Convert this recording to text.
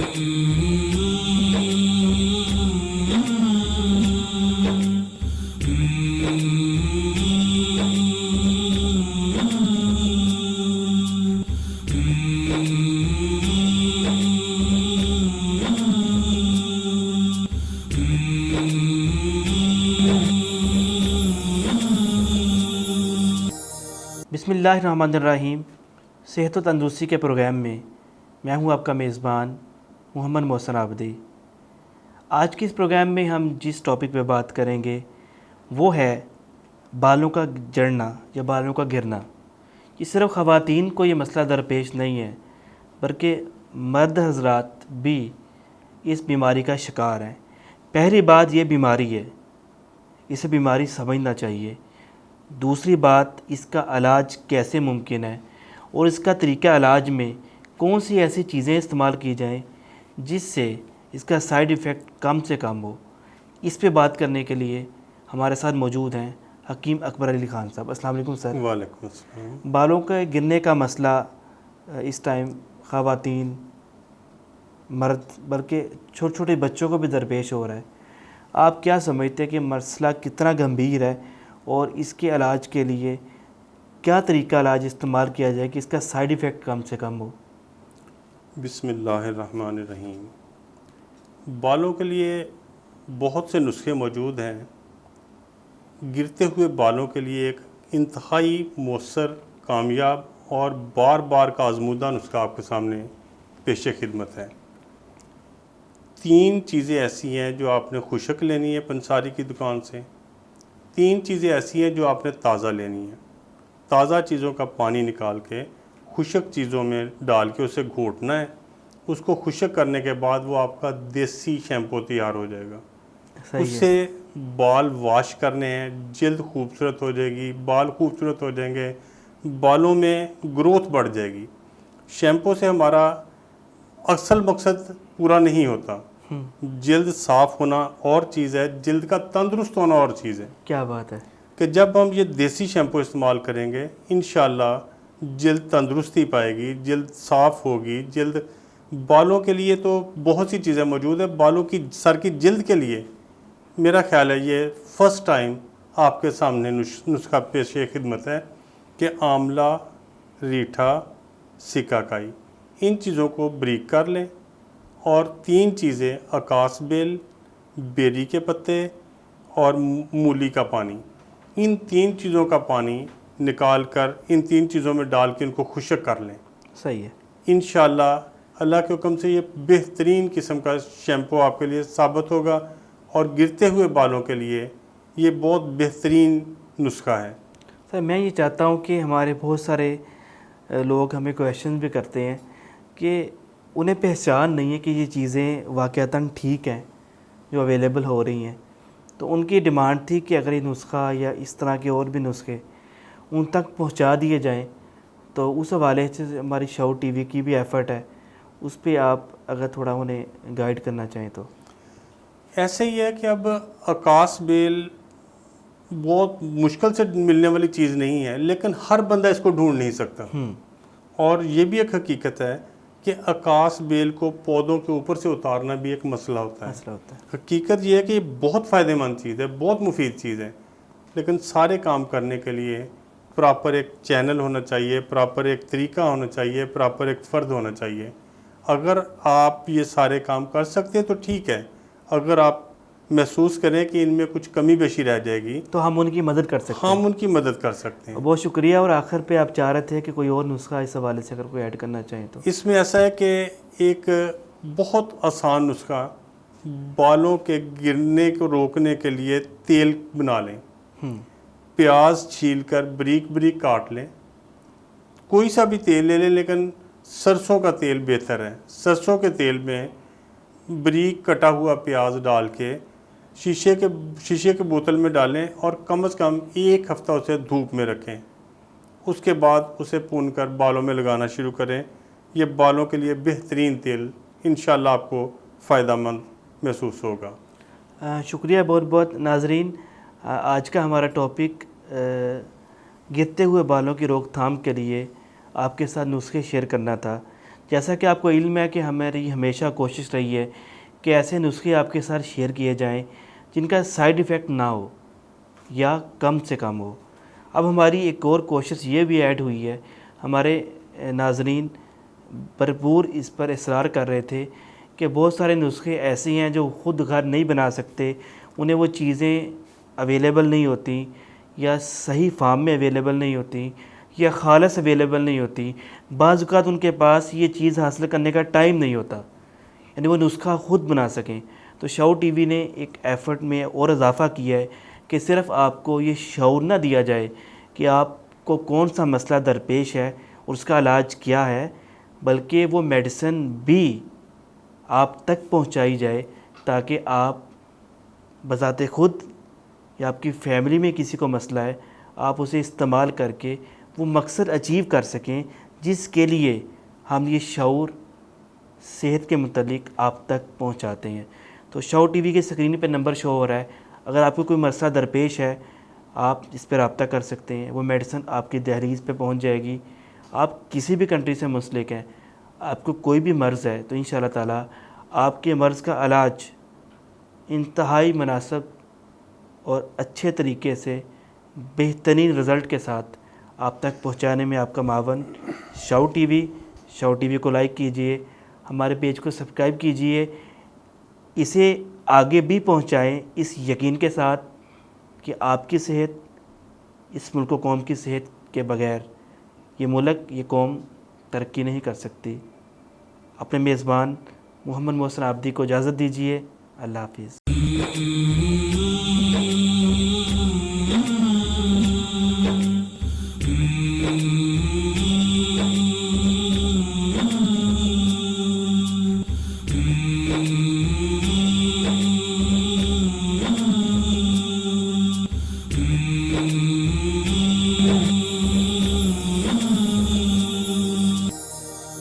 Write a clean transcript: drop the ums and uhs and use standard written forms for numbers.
बिस्मिल्लाहिर्रहमानिर्रहीम। सेहत व तंदुरुस्ती के प्रोग्राम में मैं हूं आपका मेज़बान मोहम्मद मोहसिन आबदी। आज के इस प्रोग्राम में हम जिस टॉपिक पे बात करेंगे वो है बालों का झड़ना या बालों का गिरना। ये सिर्फ ख़वातीन को ये मसला दरपेश नहीं है, बल्कि मर्द हज़रात भी इस बीमारी का शिकार हैं। पहली बात ये बीमारी है, इसे बीमारी समझना चाहिए। दूसरी बात, इसका इलाज कैसे मुमकिन है और इसका तरीक़ा इलाज में कौन सी ऐसी चीज़ें इस्तेमाल की जाएं जिससे इसका साइड इफ़ेक्ट कम से कम हो। इस पे बात करने के लिए हमारे साथ मौजूद हैं हकीम अकबर अली ख़ान साहब। अस्सलाम वालेकुम सर। वालेकुम अस्सलाम। बालों के गिरने का मसला इस टाइम ख़वातीन, मर्द, बल्कि छोटे छोटे बच्चों को भी दरपेश हो रहा है। आप क्या समझते हैं कि मसला कितना गंभीर है और इसके इलाज के लिए क्या तरीका इलाज इस्तेमाल किया जाए कि इसका साइड इफ़ेक्ट कम से कम हो? बिस्मिल्लाहिर्रहमानिर्रहीम। बालों के लिए बहुत से नुस्खे मौजूद हैं। गिरते हुए बालों के लिए एक इंतहाई मौसर, कामयाब और बार बार का आजमूदा नुस्खा आपके सामने पेश खिदमत है। 3 चीज़ें ऐसी हैं जो आपने खुशक लेनी है पंसारी की दुकान से। 3 चीज़ें ऐसी हैं जो आपने ताज़ा लेनी है। ताज़ा चीज़ों का पानी निकाल के खुशक चीज़ों में डाल के उसे घोटना है। उसको खुशक करने के बाद वो आपका देसी शैम्पू तैयार हो जाएगा। उससे बाल वॉश करने हैं, जल्द खूबसूरत हो जाएगी, बाल खूबसूरत हो जाएंगे, बालों में ग्रोथ बढ़ जाएगी। शैम्पू से हमारा असल मकसद पूरा नहीं होता। जल्द साफ़ होना और चीज़ है, जल्द का तंदुरुस्त होना और चीज़ है। क्या बात है कि जब हम ये देसी शैम्पू इस्तेमाल करेंगे इंशाल्लाह जल्द तंदुरुस्ती पाएगी, जल्द साफ़ होगी। जल्द बालों के लिए तो बहुत सी चीज़ें मौजूद है। बालों की, सर की जल्द के लिए मेरा ख्याल है ये फ़र्स्ट टाइम आपके सामने नुस्खा पेश खिदमत है कि आंवला, रीठा, सिकाकाई, इन चीज़ों को ब्रीक कर लें और 3 चीज़ें आकाश बेल, बेरी के पत्ते और मूली का पानी, इन 3 चीज़ों का पानी निकाल कर इन 3 चीज़ों में डाल के इनको खुशक कर लें। सही है। इंशाल्लाह अल्लाह के हुक्म से ये बेहतरीन किस्म का शैम्पू आपके लिए साबित होगा और गिरते हुए बालों के लिए ये बहुत बेहतरीन नुस्खा है। सर, मैं ये चाहता हूँ कि हमारे बहुत सारे लोग हमें क्वेश्चन भी करते हैं कि उन्हें पहचान नहीं है कि ये चीज़ें वाक़तन ठीक हैं जो अवेलेबल हो रही हैं। तो उनकी डिमांड थी कि अगर ये नुस्खा या इस तरह के और भी नुस्खे उन तक पहुंचा दिए जाएं, तो उस हवाले से हमारी शो टीवी की भी एफ़र्ट है, उस पर आप अगर थोड़ा उन्हें गाइड करना चाहें तो। ऐसे ही है कि अब आकाश बेल बहुत मुश्किल से मिलने वाली चीज़ नहीं है, लेकिन हर बंदा इसको ढूंढ नहीं सकता। और ये भी एक हकीकत है कि आकाश बेल को पौधों के ऊपर से उतारना भी एक मसला होता है। हकीकत ये है कि ये बहुत फ़ायदेमंद चीज़ है, बहुत मुफीद चीज़ है, लेकिन सारे काम करने के लिए प्रॉपर एक चैनल होना चाहिए, प्रॉपर एक तरीका होना चाहिए, प्रॉपर एक फ़र्द होना चाहिए। अगर आप ये सारे काम कर सकते हैं तो ठीक है। अगर आप महसूस करें कि इनमें कुछ कमी बेशी रह जाएगी तो हम उनकी मदद कर सकते हैं। हम उनकी मदद कर सकते हैं। बहुत शुक्रिया। और आखिर पे आप चाह रहे थे कि कोई और नुस्खा इस हवाले से अगर कोई ऐड करना चाहें तो। इसमें ऐसा है कि एक बहुत आसान नुस्खा, बालों के गिरने को रोकने के लिए तेल बना लें। प्याज छील कर बारीक बारीक काट लें, कोई सा भी तेल ले लें, लेकिन सरसों का तेल बेहतर है। सरसों के तेल में बारीक कटा हुआ प्याज डाल के शीशे के बोतल में डालें और कम से कम 1 हफ़्ता उसे धूप में रखें। उसके बाद उसे भून कर बालों में लगाना शुरू करें। ये बालों के लिए बेहतरीन तेल, इंशाल्लाह आपको फ़ायदेमंद महसूस होगा। शुक्रिया बहुत बहुत नाजरीन। आज का हमारा टॉपिक गिरते हुए बालों की रोकथाम के लिए आपके साथ नुस्खे शेयर करना था। जैसा कि आपको इल्म है कि हमारी हमेशा कोशिश रही है कि ऐसे नुस्खे आपके साथ शेयर किए जाएं जिनका साइड इफ़ेक्ट ना हो या कम से कम हो। अब हमारी एक और कोशिश ये भी ऐड हुई है, हमारे नाज़रीन भरपूर इस पर इसरार कर रहे थे कि बहुत सारे नुस्खे ऐसे हैं जो ख़ुद घर नहीं बना सकते, उन्हें वो चीज़ें अवेलेबल नहीं होती या सही फार्म में अवेलेबल नहीं होती या खालस अवेलेबल नहीं होती। बाज़ औक़ात उनके पास ये चीज़ हासिल करने का टाइम नहीं होता, यानी वो नुस्खा ख़ुद बना सकें। तो शऊर टीवी ने एक एफ़र्ट में और इजाफ़ा किया है कि सिर्फ़ आपको ये शऊर ना दिया जाए कि आपको कौन सा मसला दरपेश है और उसका इलाज क्या है, बल्कि वो मेडिसिन भी आप तक पहुंचाई जाए ताकि आप बज़ाते ख़ुद या आपकी फ़ैमिली में किसी को मसला है, आप उसे इस्तेमाल करके वो मकसद अचीव कर सकें जिसके लिए हम ये शऊर सेहत के मुतालिक आप तक पहुंचाते हैं। तो शऊर टीवी की स्क्रीन पे नंबर शो हो रहा है, अगर आपको कोई मसला दरपेश है आप इस पर रब्ता कर सकते हैं, वो मेडिसिन आपकी दहलीज़ पे पहुंच जाएगी। आप किसी भी कंट्री से मुंसलिक हैं, आपको कोई भी मर्ज़ है तो इंशाअल्लाह ताला आपके मर्ज़ का इलाज इंतहाई मुनासिब और अच्छे तरीके से बेहतरीन रिज़ल्ट के साथ आप तक पहुंचाने में आपका मावन शऊर टीवी। शऊर टीवी को लाइक कीजिए, हमारे पेज को सब्सक्राइब कीजिए, इसे आगे भी पहुंचाएं इस यकीन के साथ कि आपकी सेहत इस मुल्क व कौम की सेहत के बग़ैर ये मुल्क ये कौम तरक्की नहीं कर सकती। अपने मेज़बान मोहम्मद मोहसिन आबदी को इजाज़त दीजिए। अल्लाह हाफ़िज़।